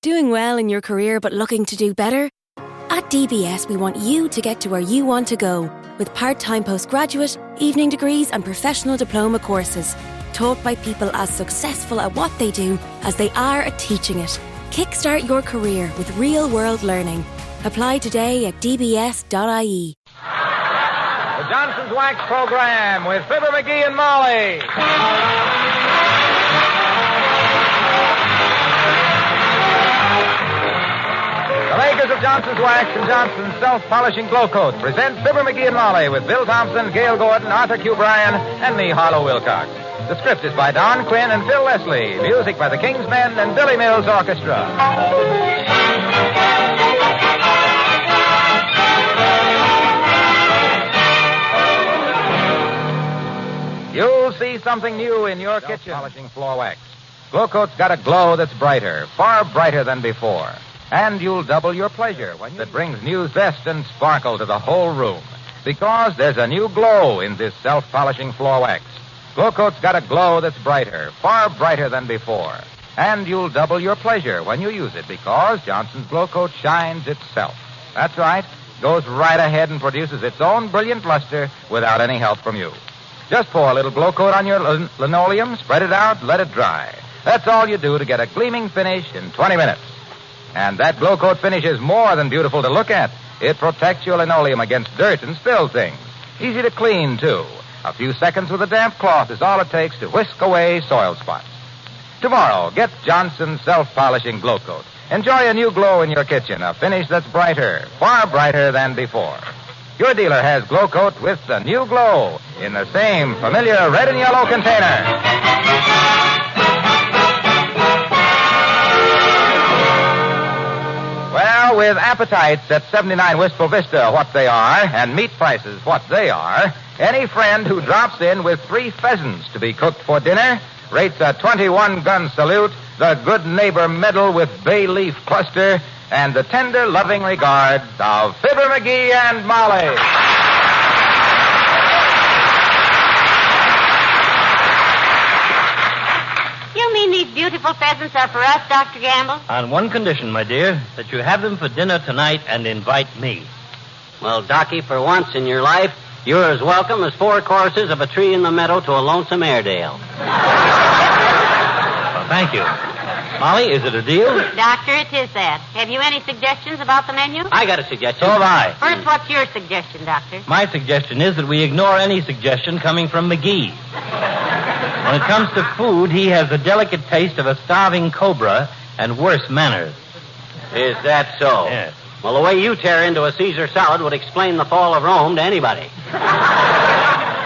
Doing well in your career but looking to do better? At DBS, we want you to get to where you want to go with part-time postgraduate, evening degrees and professional diploma courses taught by people as successful at what they do as they are at teaching it. Kickstart your career with real-world learning. Apply today at dbs.ie. The Johnson's Wax Program with Fibber, McGee, and Molly. The makers of Johnson's Wax and Johnson's Self-Polishing Glow Coat present Fibber, McGee, and Molly with Bill Thompson, Gail Gordon, Arthur Q. Bryan, and me, Harlow Wilcox. The script is by Don Quinn and Phil Leslie. Music by the King's Men and Billy Mills Orchestra. You'll see something new in your kitchen. Polishing floor wax. Glow Coat's got a glow that's brighter, far brighter than before. And you'll double your pleasure when it brings new zest and sparkle to the whole room. Because there's a new glow in this self-polishing floor wax. Glow Coat's got a glow that's brighter, far brighter than before. And you'll double your pleasure when you use it because Johnson's Glow Coat shines itself. That's right. Goes right ahead and produces its own brilliant luster without any help from you. Just pour a little Glow Coat on your linoleum, spread it out, let it dry. That's all you do to get a gleaming finish in 20 minutes. And that Glow Coat finish is more than beautiful to look at. It protects your linoleum against dirt and spill things. Easy to clean, too. A few seconds with a damp cloth is all it takes to whisk away soil spots. Tomorrow, get Johnson's Self-Polishing Glow Coat. Enjoy a new glow in your kitchen, a finish that's brighter, far brighter than before. Your dealer has Glow Coat with the new glow in the same familiar red and yellow container. Well, with appetites at 79 Wistful Vista what they are, and meat prices what they are, any friend who drops in with 3 pheasants to be cooked for dinner rates a 21-gun salute, the Good Neighbor Medal with bay leaf cluster, and the tender, loving regards of Fibber, McGee, and Molly. You mean these beautiful pheasants are for us, Dr. Gamble? On one condition, my dear, that you have them for dinner tonight and invite me. Well, Docky, for once in your life, you're as welcome as 4 choruses of a tree in the meadow to a lonesome Airedale. Well, thank you. Molly, is it a deal? Doctor, it is that. Have you any suggestions about the menu? I got a suggestion. So have I. First, what's your suggestion, Doctor? My suggestion is that we ignore any suggestion coming from McGee. When it comes to food, he has the delicate taste of a starving cobra and worse manners. Is that so? Yes. Well, the way you tear into a Caesar salad would explain the fall of Rome to anybody.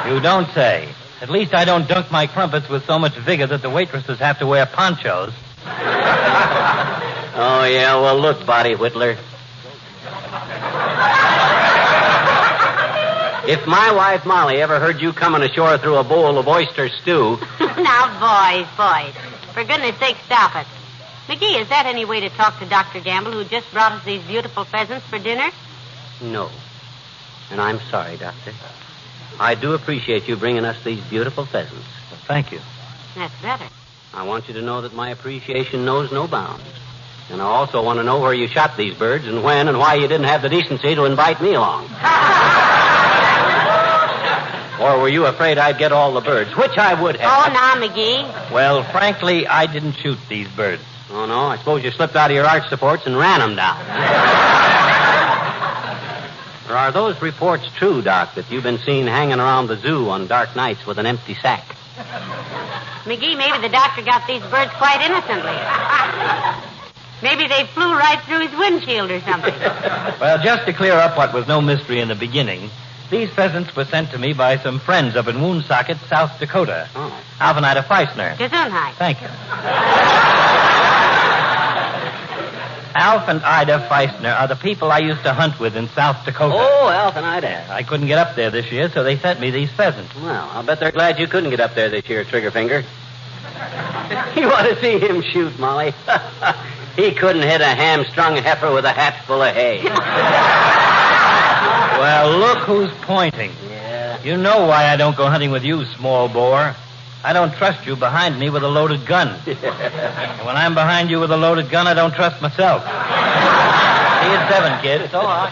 You don't say. At least I don't dunk my crumpets with so much vigor that the waitresses have to wear ponchos. Oh, yeah, well, look, Body Whittler. If my wife Molly ever heard you coming ashore through a bowl of oyster stew... Now, boys. For goodness sake, stop it. McGee, is that any way to talk to Dr. Gamble, who just brought us these beautiful pheasants for dinner? No. And I'm sorry, Doctor. I do appreciate you bringing us these beautiful pheasants. Well, thank you. That's better. I want you to know that my appreciation knows no bounds. And I also want to know where you shot these birds and when and why you didn't have the decency to invite me along. Or were you afraid I'd get all the birds, which I would have. Oh, now, McGee. Well, frankly, I didn't shoot these birds. Oh, no? I suppose you slipped out of your arch supports and ran them down. Or are those reports true, Doc, that you've been seen hanging around the zoo on dark nights with an empty sack? McGee, maybe the doctor got these birds quite innocently. Maybe they flew right through his windshield or something. Well, just to clear up what was no mystery in the beginning, these pheasants were sent to me by some friends up in Woonsocket, South Dakota. Oh. Alf and Ida Feisner. Gesundheit. Thank you. Alf and Ida Feisner are the people I used to hunt with in South Dakota. Oh, Alf and Ida. Yeah, I couldn't get up there this year, so they sent me these pheasants. Well, I'll bet they're glad you couldn't get up there this year, Triggerfinger. You ought to see him shoot, Molly. He couldn't hit a hamstrung heifer with a hat full of hay. Well, look who's pointing. Yeah. You know why I don't go hunting with you, small bore. I don't trust you behind me with a loaded gun. And when I'm behind you with a loaded gun, I don't trust myself. See you at 7, kid. It's all right.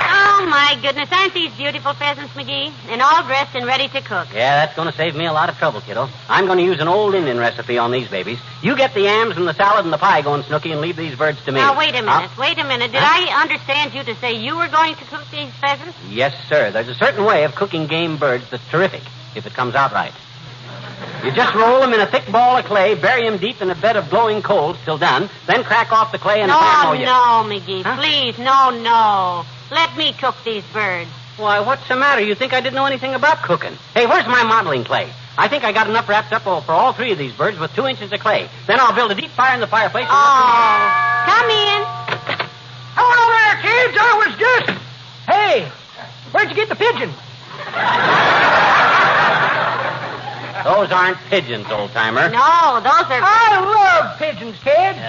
Oh, my goodness. Aren't these beautiful pheasants, McGee? And all dressed and ready to cook. Yeah, that's going to save me a lot of trouble, kiddo. I'm going to use an old Indian recipe on these babies. You get the yams and the salad and the pie going, Snooky, and leave these birds to me. Now, wait a minute. Did I understand you to say you were going to cook these pheasants? Yes, sir. There's a certain way of cooking game birds that's terrific, if it comes out right. You just roll them in a thick ball of clay, bury them deep in a bed of glowing coals till done, then crack off the clay and No, pan. McGee, please, no. Let me cook these birds. Why, what's the matter? You think I didn't know anything about cooking? Hey, where's my modeling clay? I think I got enough wrapped up for all 3 of these birds with 2 inches of clay. Then I'll build a deep fire in the fireplace. Come in. Hello there, kids. I was just... Hey, where'd you get the pigeon? Those aren't pigeons, old-timer. No, those are... I love pigeons, kids.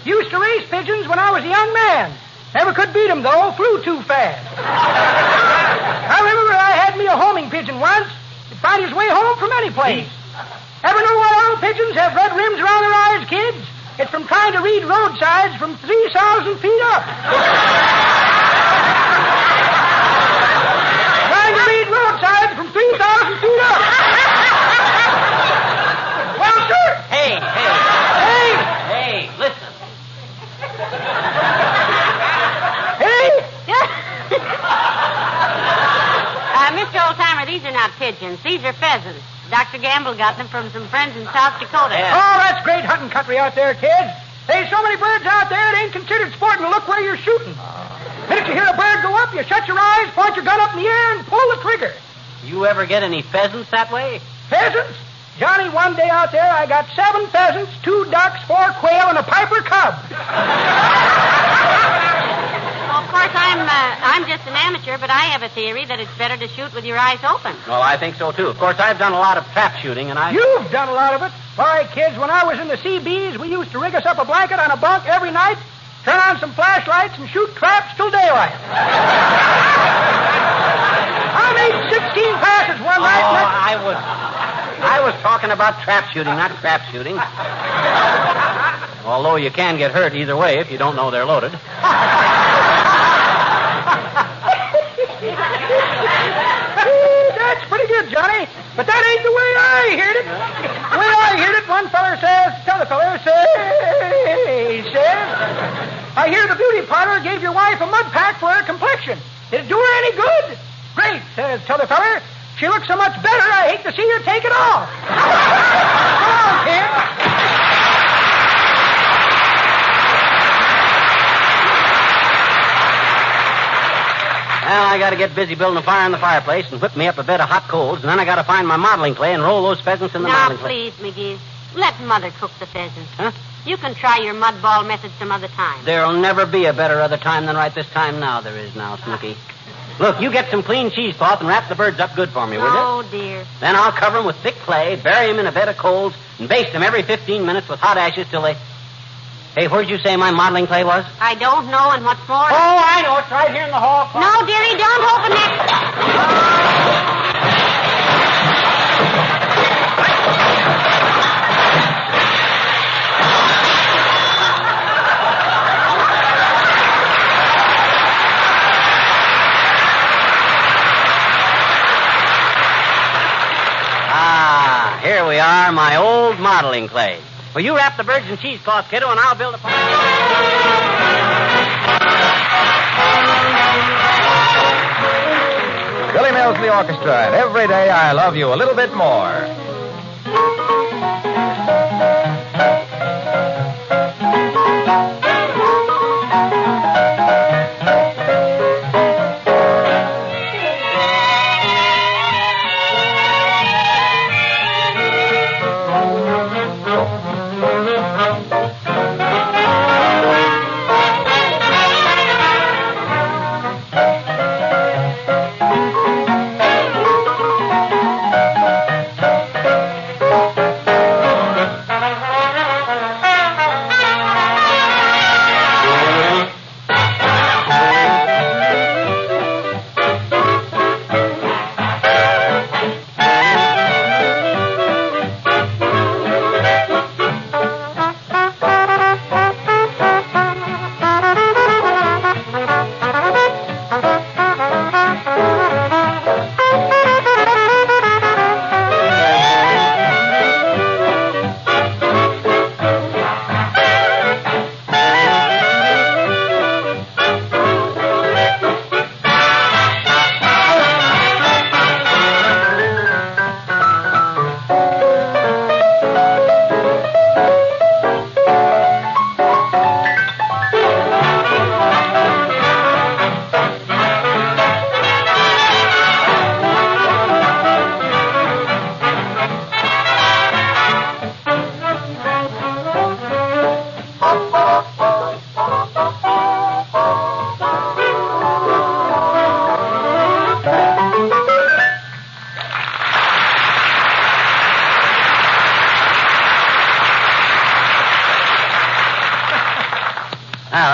Used to race pigeons when I was a young man. Never could beat 'em, though. Flew too fast. I remember I had me a homing pigeon once. He'd find his way home from any place. Ever know why all pigeons have red rims around their eyes, kids? It's from trying to read roadsides from 3,000 feet up. Trying to read roadsides from 3,000 feet up. Well, sir. Hey, listen. Mr. Oldtimer, these are not pigeons. These are pheasants. Dr. Gamble got them from some friends in South Dakota. Yeah. Oh, that's great hunting country out there, kids. There's so many birds out there, it ain't considered sport to look where you're shooting. The minute you hear a bird go up, you shut your eyes, point your gun up in the air, and pull the trigger. You ever get any pheasants that way? Pheasants? Johnny, one day out there, I got 7 pheasants, 2 ducks, 4 quail, and a piper cub. Well, of course, I'm just an amateur, but I have a theory that it's better to shoot with your eyes open. Well, I think so, too. Of course, I've done a lot of trap shooting, and You've done a lot of it. Why, kids, when I was in the CBs, we used to rig us up a blanket on a bunk every night, turn on some flashlights, and shoot traps till daylight. I made 16 passes one night. I was talking about trap shooting, not trap shooting. Although you can get hurt either way if you don't know they're loaded. That's pretty good, Johnny. But that ain't the way I heard it. The way I heard it, one feller says, t'other feller says, I hear the beauty parlor gave your wife a mud pack for her complexion. Did it do her any good? Great, says t'other feller. She looks so much better, I hate to see her take it off. Come on, kid. Well, I got to get busy building a fire in the fireplace and whip me up a bed of hot coals, and then I got to find my modeling clay and roll those pheasants in the modeling clay. Now, please, McGee, let Mother cook the pheasants. Huh? You can try your mud ball method some other time. There'll never be a better other time than right this time now there is now, Snooky. Look, you get some clean cheesecloth and wrap the birds up good for me, will you? Oh, dear. Then I'll cover them with thick clay, bury them in a bed of coals, and baste them every 15 minutes with hot ashes till they... Hey, where'd you say my modeling clay was? I don't know, and what's more... Oh, I know. It's right here in the hall. No, dearie, don't open that... Here we are, my old modeling clay. Well, you wrap the birds in cheesecloth, kiddo, and I'll build a fire. Billy Mills, the orchestra, and every day I love you a little bit more.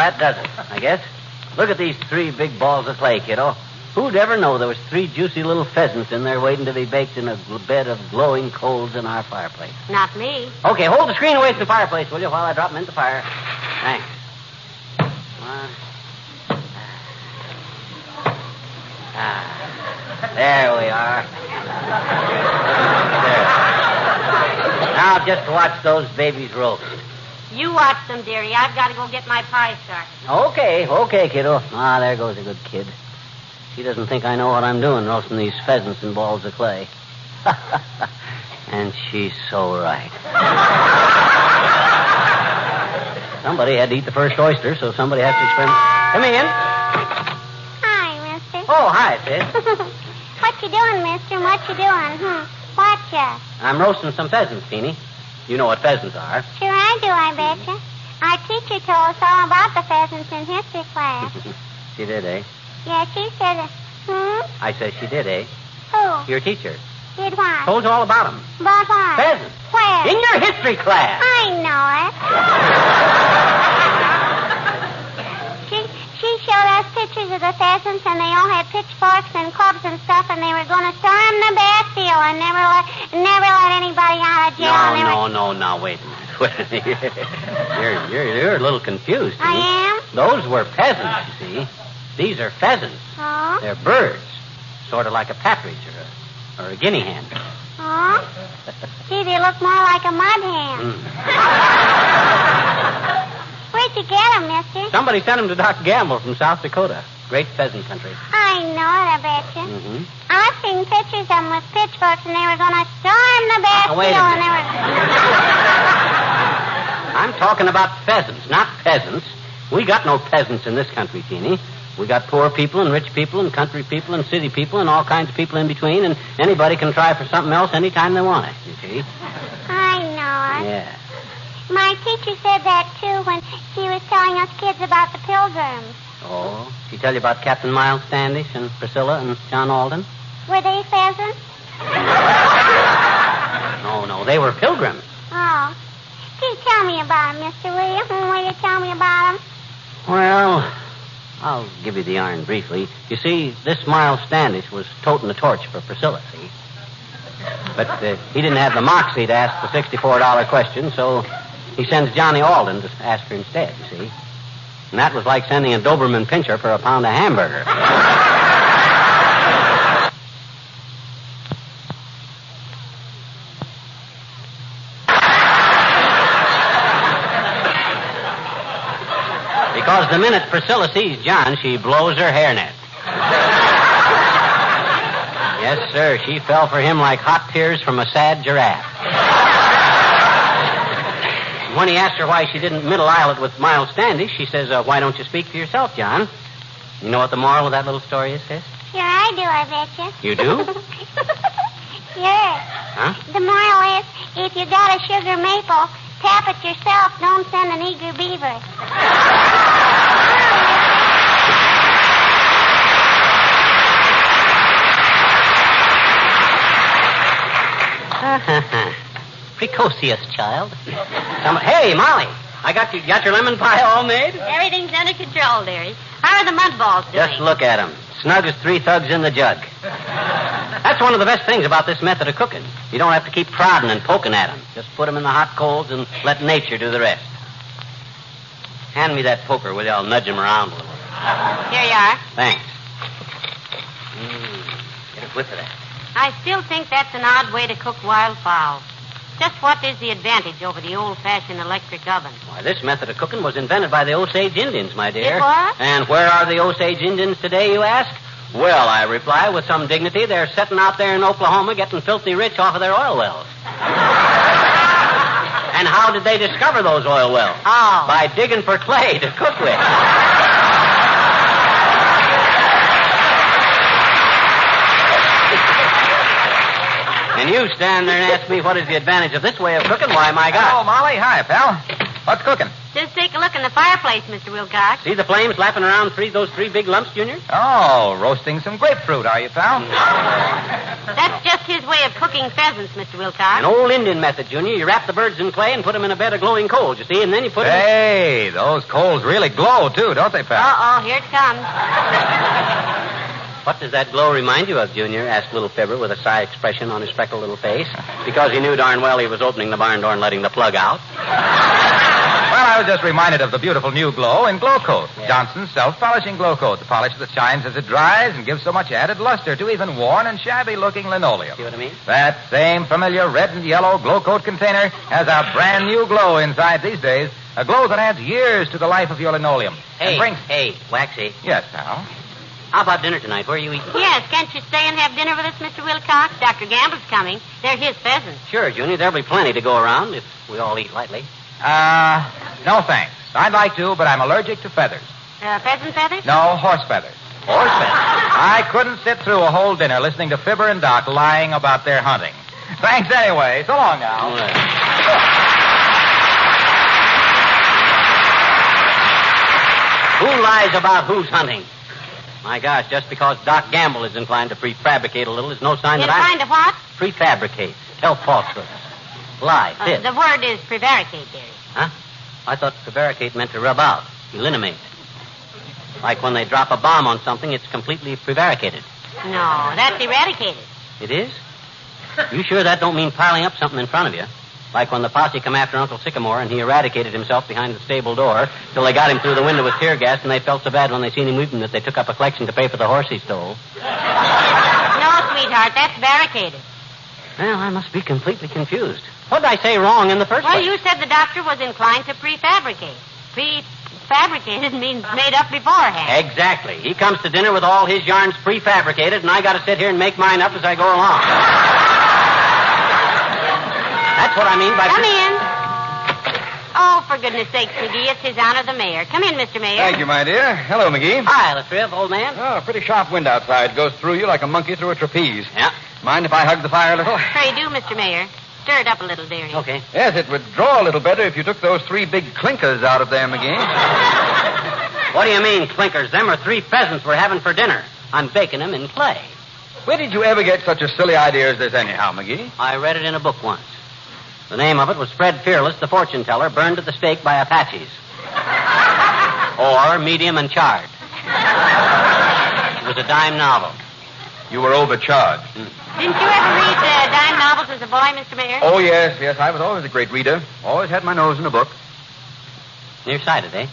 that does it, I guess. Look at these 3 big balls of clay, kiddo. Who'd ever know there was 3 juicy little pheasants in there waiting to be baked in a bed of glowing coals in our fireplace? Not me. Okay, hold the screen away from the fireplace, will you, while I drop them in the fire? Thanks. There we are. There. Now just watch those babies roast. You watch them, dearie. I've got to go get my pie started. Okay, kiddo. There goes a good kid. She doesn't think I know what I'm doing, roasting these pheasants in balls of clay. And she's so right. Somebody had to eat the first oyster, so somebody has to experiment. Come in. Hi, mister. Oh, hi, sis. What you doing, mister? What you doing? Whatcha? I'm roasting some pheasants, Teeny. You know what pheasants are. Sure I do, I betcha. Our teacher told us all about the pheasants in history class. She did, eh? Yeah, she said, I said she did, eh? Who? Your teacher. Did what? Told you all about them. About what? Pheasants. Where? In your history class. I know it. She showed us pictures of the pheasants, and they all had pitchforks and clubs and stuff, and they were going to storm the Bastille and never let anybody out of jail. No, now, wait a minute. You're a little confused. I am? Those were peasants, you see. These are pheasants. Oh? They're birds, sort of like a partridge or a guinea hen. Oh? Gee, they look more like a mud hen. Where'd you get them, mister? Somebody sent them to Doc Gamble from South Dakota. Great pheasant country. I know it, I betcha. Mm-hmm. I've seen pictures of them with pitchforks, and they were going to storm the Bastille, wait a and minute. they were... I'm talking about pheasants, not peasants. We got no peasants in this country, Teeny. We got poor people and rich people and country people and city people and all kinds of people in between, and anybody can try for something else anytime they want it, you see. I know it. Yeah. My teacher said that, too, when she was telling us kids about the Pilgrims. Oh, she tell you about Captain Miles Standish and Priscilla and John Alden? Were they pheasants? No, they were pilgrims. Oh. Gee, tell me about them, mister, will you? Will you tell me about them? Well, I'll give you the yarn briefly. You see, this Miles Standish was toting the torch for Priscilla, see? But he didn't have the moxie to ask the $64 question, so he sends Johnny Alden to ask her instead, you see? And that was like sending a Doberman Pinscher for a pound of hamburger. Because the minute Priscilla sees John, she blows her hairnet. Yes, sir, she fell for him like hot tears from a sad giraffe. When he asked her why she didn't middle aisle it with Miles Standish, she says, why don't you speak for yourself, John? You know what the moral of that little story is, sis? Sure I do, I betcha. You do? Sure. Huh? The moral is, if you got a sugar maple, tap it yourself. Don't send an eager beaver. Precocious child. Hey, Molly, got your lemon pie all made? Everything's under control, dearie. How are the mud balls doing? Just look at them. Snug as 3 thugs in the jug. That's one of the best things about this method of cooking. You don't have to keep prodding and poking at them. Just put them in the hot coals and let nature do the rest. Hand me that poker, will you? I'll nudge them around a little. Here you are. Thanks. Get a whiff of that. I still think that's an odd way to cook wildfowl. Just what is the advantage over the old-fashioned electric oven? Why, this method of cooking was invented by the Osage Indians, my dear. It was? And where are the Osage Indians today, you ask? Well, I reply with some dignity, they're sitting out there in Oklahoma getting filthy rich off of their oil wells. And how did they discover those oil wells? Oh. By digging for clay to cook with. And you stand there and ask me what is the advantage of this way of cooking? Why, my God. Hello, Molly. Hi, pal. What's cooking? Just take a look in the fireplace, Mr. Wilcox. See the flames lapping around those three big lumps, Junior? Oh, roasting some grapefruit, are you, pal? That's just his way of cooking pheasants, Mr. Wilcox. An old Indian method, Junior. You wrap the birds in clay and put them in a bed of glowing coals, you see, and then you put them... Hey, those coals really glow, too, don't they, pal? Uh-oh, here it comes. What does that glow remind you of, Junior? Asked little Fibber with a shy expression on his freckled little face, because he knew darn well he was opening the barn door and letting the plug out. Well, I was just reminded of the beautiful new glow in Glow Coat. Yeah. Johnson's self-polishing Glow Coat, the polish that shines as it dries and gives so much added luster to even worn and shabby-looking linoleum. See what I mean? That same familiar red and yellow Glow Coat container has a brand new glow inside these days, a glow that adds years to the life of your linoleum. Hey, And brings... hey, Waxy. Yes, pal. How about dinner tonight? Where are you eating? Yes, can't you stay and have dinner with us, Mr. Wilcox? Dr. Gamble's coming. They're his pheasants. Sure, Junior. There'll be plenty to go around if we all eat lightly. No thanks. I'd like to, but I'm allergic to feathers. Pheasant feathers? No, horse feathers. Horse feathers. I couldn't sit through a whole dinner listening to Fibber and Doc lying about their hunting. Thanks anyway. So long now. All right. Who lies about who's hunting? My gosh, just because Doc Gamble is inclined to prefabricate a little is no sign that I... Inclined to what? Prefabricate. Tell falsehoods. Lie. Fib. The word is prevaricate, dearie. Huh? I thought prevaricate meant to rub out, eliminate. Like when they drop a bomb on something, it's completely prevaricated. No, that's eradicated. It is? You sure that don't mean piling up something in front of you? Like when the posse come after Uncle Sycamore and he eradicated himself behind the stable door till they got him through the window with tear gas and they felt so bad when they seen him weeping that they took up a collection to pay for the horse he stole. No, sweetheart, that's barricaded. Well, I must be completely confused. What did I say wrong in the first Well, place? you said the doctor was inclined to prefabricate. Prefabricated means made up beforehand. Exactly. He comes to dinner with all his yarns prefabricated, and I got to sit here and make mine up as I go along. That's what I mean by... Come in. Oh, for goodness sakes, McGee, it's his honor the mayor. Come in, Mr. Mayor. Thank you, my dear. Hello, McGee. Hi, Latriv, old man. Oh, a pretty sharp wind outside. Goes through you like a monkey through a trapeze. Yeah. Mind if I hug the fire a little? Pray do, Mr. Mayor. Stir it up a little, dearie. Okay. Yes, it would draw a little better if you took those three big clinkers out of there, McGee. What do you mean, clinkers? Them are 3 pheasants we're having for dinner. I'm baking them in clay. Where did you ever get such a silly idea as this anyhow, McGee? I read it in a book once. The name of it was Fred Fearless, the fortune teller, burned at the stake by Apaches. Or medium and charred. It was a dime novel. You were overcharged. Didn't you ever read dime novels as a boy, Mr. Mayor? Oh, yes. I was always a great reader. Always had my nose in a book. Nearsighted, eh?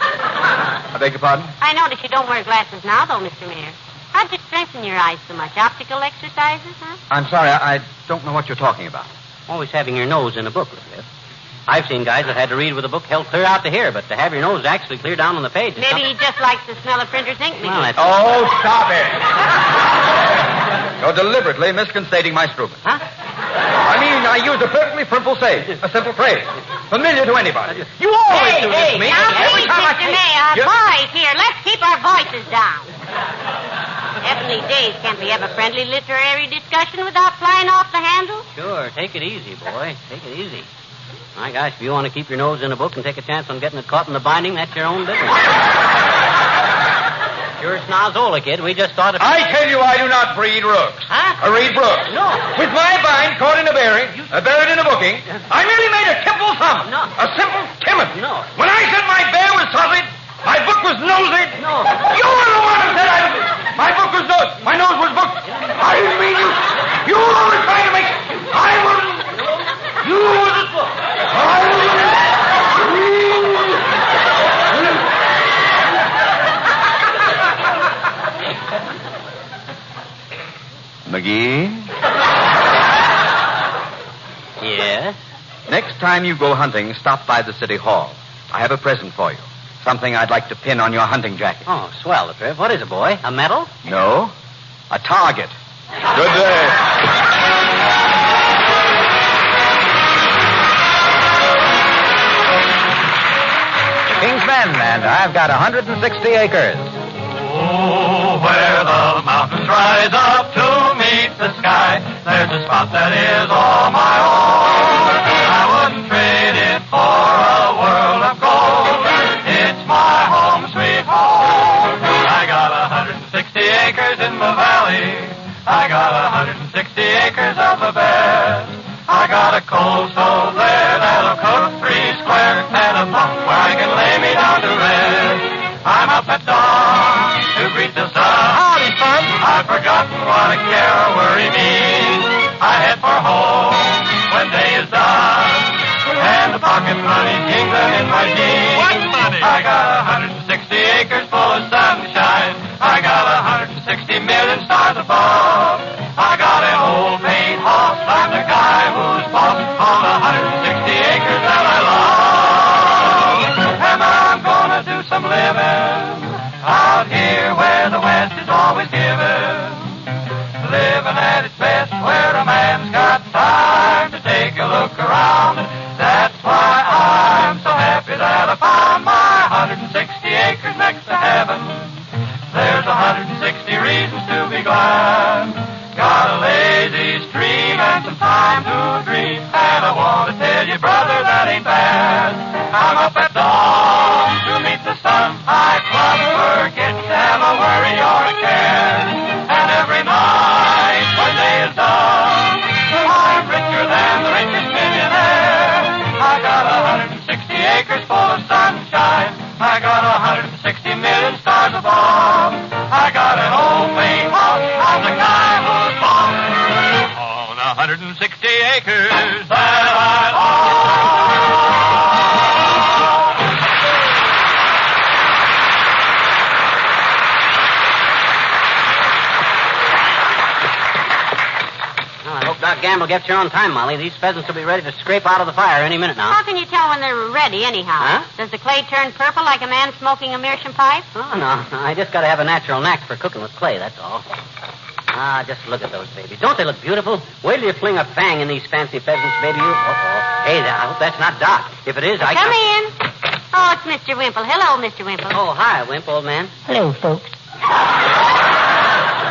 I beg your pardon? I notice you don't wear glasses now, though, Mr. Mayor. How'd you strengthen your eyes so much? Optical exercises, huh? I'm sorry, I don't know what you're talking about. Always having your nose in a book, Latriv. I've seen guys that had to read with a book held clear out to here, but to have your nose actually clear down on the page... Maybe he just likes the smell of printer's ink, McGee. Well, that's... Oh, stop it. You're deliberately misconstating my Struben. Huh? I mean, I use a perfectly simple phrase. Familiar to anybody. You always do this to me. Now, Every please, time I Mr. see- Mayor, You- boys, here, let's keep our voices down. Heavenly days, can't we have a friendly literary discussion without flying off the handle? Sure, take it easy, boy. Take it easy. My gosh, if you want to keep your nose in a book and take a chance on getting it caught in the binding, that's your own business. You're Snozzola, kid. We just thought of... I tell you, I do not breed rooks. Huh? I read brooks. No. With my bind caught in a berry, buried in a booking, I merely made a simple sum. No. A simple Timothy. No. When I said my bear was solid, my book was nosed. No. You were the one who said my book was nosed. My nose was booked. I didn't mean you. You were always trying to make... I wasn't... You were the... I wasn't... McGee? Yes? Next time you go hunting, stop by the city hall. I have a present for you. Something I'd like to pin on your hunting jacket. Oh, swell, Latriv. What is it, boy? A medal? No, a target. Good day. King's Men, and I've got 160 acres. Oh, where the mountains rise up to meet the sky, there's a spot that is all my own. I wouldn't trade it for a acres in the valley. I got 160 acres of the best. I got a coal stove there that'll cook 3 square, and a bunk where I can lay me down to rest. I'm up at dawn to greet the sun. Howdy, son. I've forgotten what a care or worry means. I head for home when day is done, and the pocket money jingling in my jeans. What money? I got 160 acres full of sunshine. I got 160 million stars above. I got an old paint horse. I'm the guy who's boss on 160 acres that I love. And I'm gonna do some living out here where the West is always given. Living at its best where a man's got time to take a look around. That's why I'm so happy that I found my 160 acres next to heaven. There's 160 reasons to be glad. Got a lazy stream and some time to dream. And I want to tell you, brother, that ain't bad. I'm up at dawn to meet the sun. I forget to have a worry or a care. And every night when day is done, I'm richer than the richest millionaire. I got 160 acres full of sunshine. I got 160 million stars above. I got an old paint house. I'm the guy who's boss on 160 acres that I own. Well, I hope Doc Gamble gets here on time, Molly. These pheasants will be ready to scrape out of the fire any minute now. How can you tell when they're ready, anyhow? Huh? Does the clay turn purple like a man smoking a meerschaum pipe? Oh, no. I just got to have a natural knack for cooking with clay, that's all. Ah, just look at those babies. Don't they look beautiful? Wait till you fling a fang in these fancy pheasants, baby. Uh-oh. Hey, I hope that's not Doc. If it is, I Come in. Oh, it's Mr. Wimple. Hello, Mr. Wimple. Oh, hi, Wimp, old man. Hello, folks.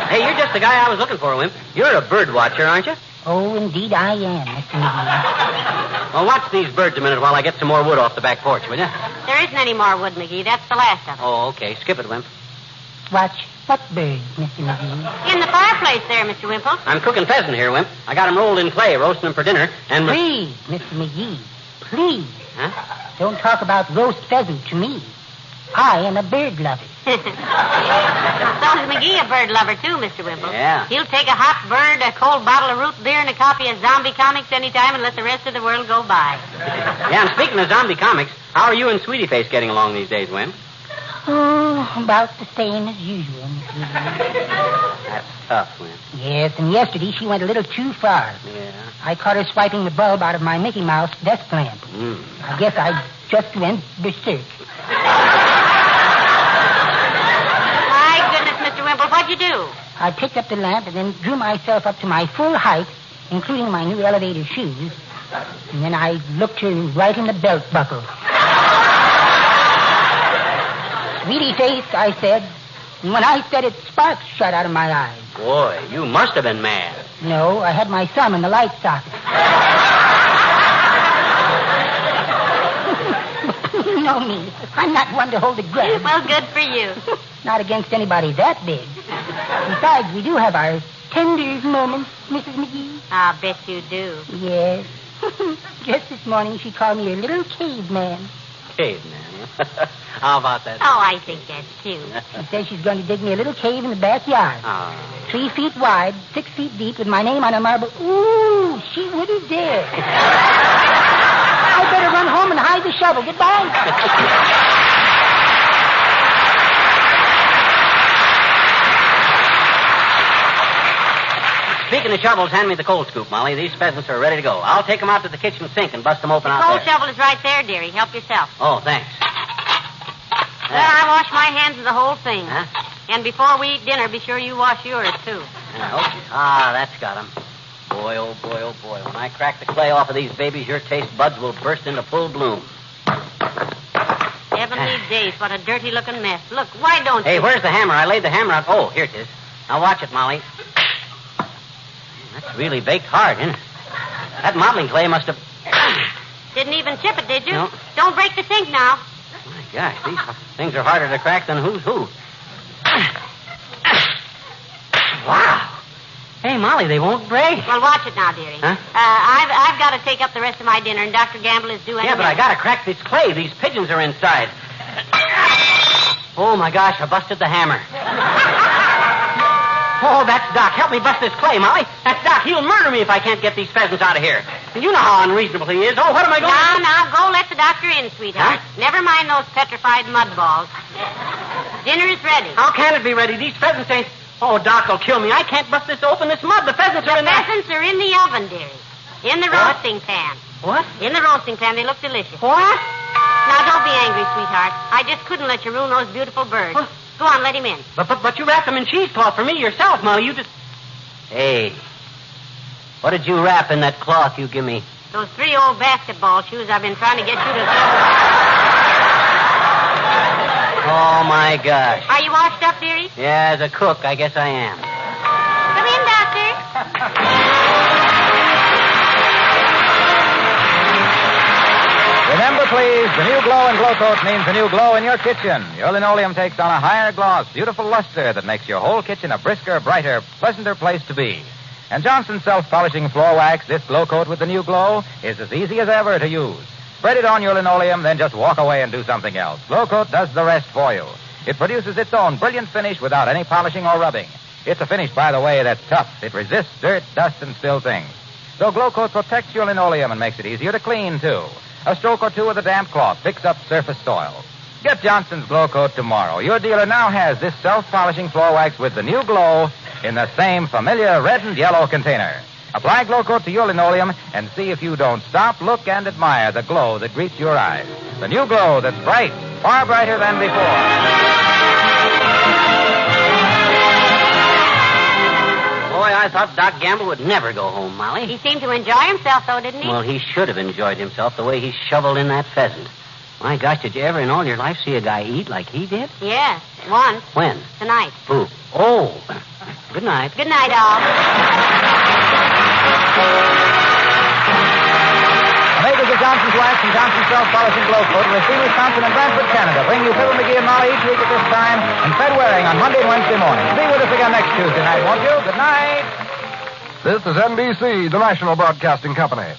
Hey, you're just the guy I was looking for, Wimp. You're a bird watcher, aren't you? Oh, indeed I am, Mr. McGee. Well, watch these birds a minute while I get some more wood off the back porch, will you? There isn't any more wood, McGee. That's the last of it. Oh, okay. Skip it, Wimp. Watch what birds, Mr. McGee? In the fireplace there, Mr. Wimple. I'm cooking pheasant here, Wimp. I got 'em rolled in clay, roasting them for dinner, and... Please, Mr. McGee, please. Huh? Don't talk about roast pheasant to me. I am a bird lover. So is McGee a bird lover, too, Mr. Wimple. Yeah. He'll take a hot bird, a cold bottle of root beer, and a copy of zombie comics anytime and let the rest of the world go by. Yeah, and speaking of zombie comics, how are you and Sweetie Face getting along these days, Wimp? Oh, about the same as usual, Mr. McGee. That's tough, Wimp. Yes, and yesterday she went a little too far. Yeah. I caught her swiping the bulb out of my Mickey Mouse desk lamp. I guess I just went berserk. My goodness, Mr. Wimple, what'd you do? I picked up the lamp and then drew myself up to my full height, including my new elevator shoes. And then I looked her right in the belt buckle. Sweetie Face, I said. And when I said it, sparks shot out of my eyes. Boy, you must have been mad. No, I had my thumb in the light socket. No, me. I'm not one to hold a grudge. Well, good for you. Not against anybody that big. Besides, we do have our tender moments, Mrs. McGee. I'll bet you do. Yes. Just this morning, she called me a little caveman. Caveman. How about that? Oh, I think that's cute. She says she's going to dig me a little cave in the backyard. 3 feet wide, 6 feet deep, with my name on a marble. Ooh, she wouldn't dare. I better run home and hide the shovel. Goodbye. Speaking of shovels, hand me the coal scoop, Molly. These pheasants are ready to go. I'll take them out to the kitchen sink and bust them open out Cold there. shovel is right there, dearie. Help yourself. Oh, thanks. Well, I wash my hands of the whole thing. Huh? And before we eat dinner, be sure you wash yours, too. Okay. That's got 'em. Boy, oh boy, oh boy. When I crack the clay off of these babies, your taste buds will burst into full bloom. Heavenly days, what a dirty-looking mess. Look, why don't Hey, you... where's the hammer? I laid the hammer out. Oh, here it is. Now watch it, Molly. That's really baked hard, isn't it? That modeling clay must have... Didn't even chip it, did you? No. Don't break the sink now. My gosh, these things are harder to crack than who's who. Wow. Hey, Molly, they won't break. Well, watch it now, dearie. Huh? I've got to take up the rest of my dinner, and Dr. Gamble is due any Yeah, but I minute. gotta crack this clay. These pigeons are inside. Oh, my gosh, I busted the hammer. Oh, that's Doc. Help me bust this clay, Molly. That's Doc. He'll murder me if I can't get these pheasants out of here. And you know how unreasonable he is. Oh, what am I going to do? Now, go let the doctor in, sweetheart. Huh? Never mind those petrified mud balls. Dinner is ready. How can it be ready? These pheasants ain't... Oh, Doc will kill me. I can't bust this open, this mud. The pheasants are in there. Pheasants are in the oven, dearie. In the What? roasting pan. What? In the roasting pan. They look delicious. What? Now, don't be angry, sweetheart. I just couldn't let you ruin those beautiful birds. What? Go on, let him in. But you wrapped them in cheesecloth for me yourself, Molly. You just... Hey, what did you wrap in that cloth you give me? Those 3 old basketball shoes I've been trying to get you to... Oh, my gosh. Are you washed up, dearie? Yeah, as a cook, I guess I am. Come in, doctor. Remember, please, the new glow in Glow Coat means a new glow in your kitchen. Your linoleum takes on a higher gloss, beautiful luster that makes your whole kitchen a brisker, brighter, pleasanter place to be. And Johnson's self-polishing floor wax, this Glow Coat with the new glow, is as easy as ever to use. Spread it on your linoleum, then just walk away and do something else. Glow Coat does the rest for you. It produces its own brilliant finish without any polishing or rubbing. It's a finish, by the way, that's tough. It resists dirt, dust, and spill things. So Glow Coat protects your linoleum and makes it easier to clean, too. A stroke or two of the damp cloth picks up surface soil. Get Johnson's Glow Coat tomorrow. Your dealer now has this self-polishing floor wax with the new glow in the same familiar red and yellow container. Apply Glow Coat to your linoleum and see if you don't stop, look, and admire the glow that greets your eyes. The new glow that's bright, far brighter than before. Boy, I thought Doc Gamble would never go home, Molly. He seemed to enjoy himself, though, didn't he? Well, he should have enjoyed himself the way he shoveled in that pheasant. My gosh, did you ever in all your life see a guy eat like he did? Yes, once. When? Tonight. Who? Oh. Good night. Good night, all. The makers of Johnson's Wax and Johnson's Self-Polishing Glow Coat in Racine, Wisconsin, and Brantford, Canada bring you Fibber, McGee, and Molly each week at this time, and Fred Waring on Monday and Wednesday morning. Be with us again next Tuesday night, won't you? Good night. This is NBC, the national broadcasting company.